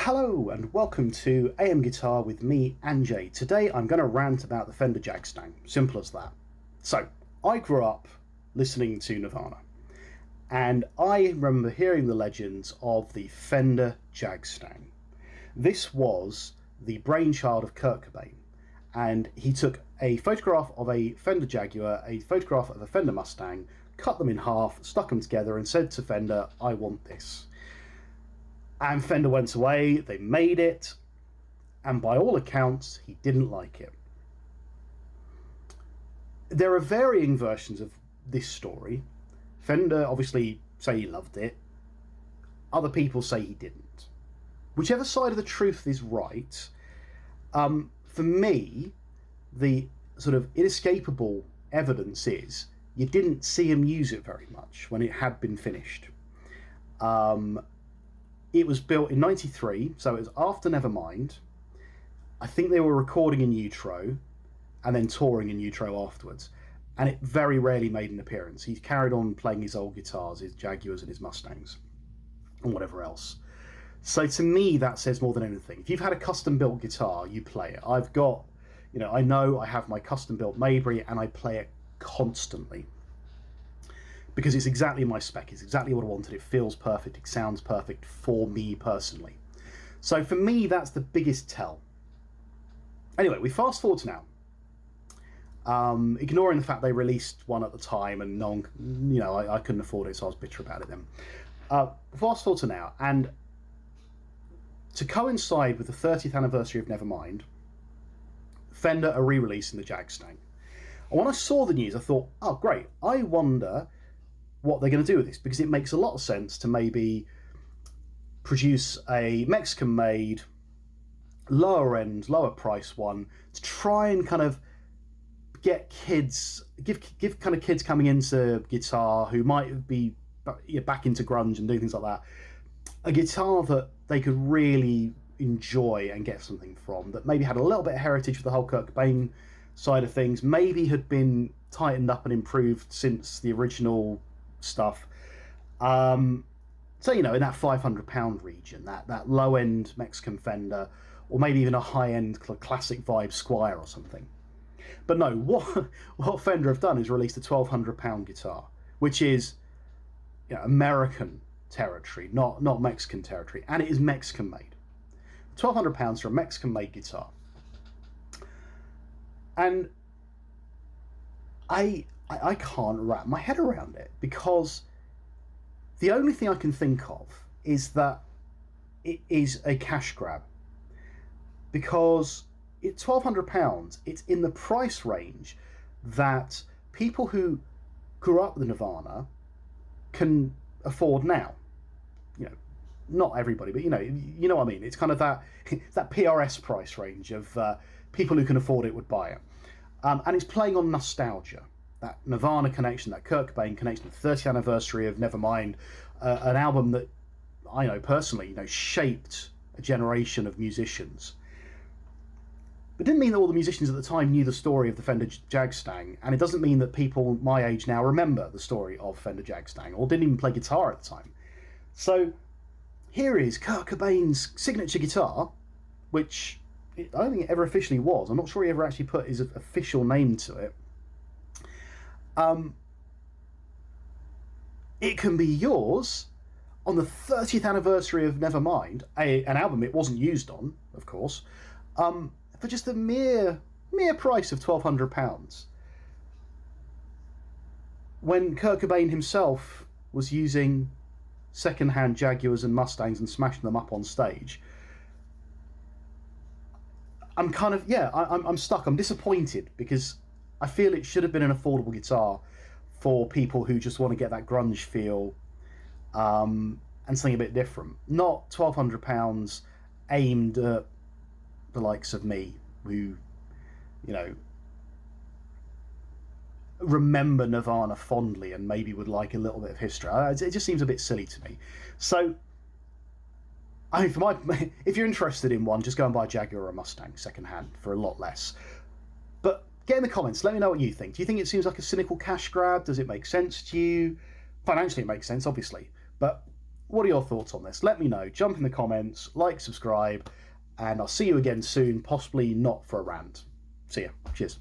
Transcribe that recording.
Hello and welcome to AM Guitar with me, Anjay. Today I'm going to rant about the Fender Jag-Stang. Simple as that. So, I grew up listening to Nirvana, and I remember hearing the legends of the Fender Jag-Stang. This was the brainchild of Kurt Cobain, and he took a photograph of a Fender Jaguar, a photograph of a Fender Mustang, cut them in half, stuck them together, and said to Fender, "I want this." And Fender went away, they made it, and by all accounts, he didn't like it. There are varying versions of this story. Fender obviously say he loved it. Other people say he didn't. Whichever side of the truth is right, for me, the sort of inescapable evidence is you didn't see him use it very much when it had been finished. It was built in '93, so it was after Nevermind. I think they were recording in utero and then touring in utero afterwards, and it very rarely made an appearance. He carried on playing his old guitars, his Jaguars and his Mustangs, and whatever else. So to me, that says more than anything. If you've had a custom-built guitar, you play it. I've got, I know I have my custom-built Maybury, and I play it constantly. Because it's exactly my spec, it's exactly what I wanted, it feels perfect, it sounds perfect for me personally. So for me, that's the biggest tell. Anyway, we fast forward to now. Ignoring the fact they released one at the time and no one, I couldn't afford it, so I was bitter about it then. Fast forward to now, and to coincide with the 30th anniversary of Nevermind, Fender are re-releasing the Jag-Stang. And when I saw the news, I thought, oh great, I wonder what they're going to do with this, because it makes a lot of sense to maybe produce a Mexican-made, lower-end, lower-price one to try and kind of get kids, give kind of kids coming into guitar who might be back into grunge and doing things like that, a guitar that they could really enjoy and get something from, that maybe had a little bit of heritage with the whole Kurt Cobain side of things, maybe had been tightened up and improved since the original stuff. So, in that £500 region, that low-end Mexican Fender, or maybe even a high-end classic vibe Squire or something. But no, what Fender have done is released a £1,200 guitar, which is American territory, not Mexican territory, and it is Mexican-made. £1,200 for a Mexican-made guitar. And I can't wrap my head around it, because the only thing I can think of is that it is a cash grab. Because it's £1,200, it's in the price range that people who grew up with Nirvana can afford now. Not everybody, but you know what I mean. It's kind of that PRS price range of people who can afford it would buy it. And it's playing on nostalgia. That Nirvana connection, that Kurt Cobain connection, the 30th anniversary of Nevermind, an album that I know personally, shaped a generation of musicians. It didn't mean that all the musicians at the time knew the story of the Fender Jag-Stang, and it doesn't mean that people my age now remember the story of Fender Jag-Stang, or didn't even play guitar at the time. So here is Kurt Cobain's signature guitar, which I don't think it ever officially was. I'm not sure he ever actually put his official name to it. It can be yours on the 30th anniversary of Nevermind, an album it wasn't used on, of course, for just a mere price of £1,200. When Kurt Cobain himself was using second-hand Jaguars and Mustangs and smashing them up on stage, I'm kind of, I'm stuck. I'm disappointed, because I feel it should have been an affordable guitar for people who just want to get that grunge feel and something a bit different. Not £1,200 aimed at the likes of me who, remember Nirvana fondly and maybe would like a little bit of history. It just seems a bit silly to me. So, if you're interested in one, just go and buy a Jaguar or a Mustang second-hand for a lot less. But get in the comments, let me know what you think. Do you think it seems like a cynical cash grab? Does it make sense to you? Financially, it makes sense, obviously. But what are your thoughts on this? Let me know. Jump in the comments, like, subscribe, and I'll see you again soon, possibly not for a rant. See ya. Cheers.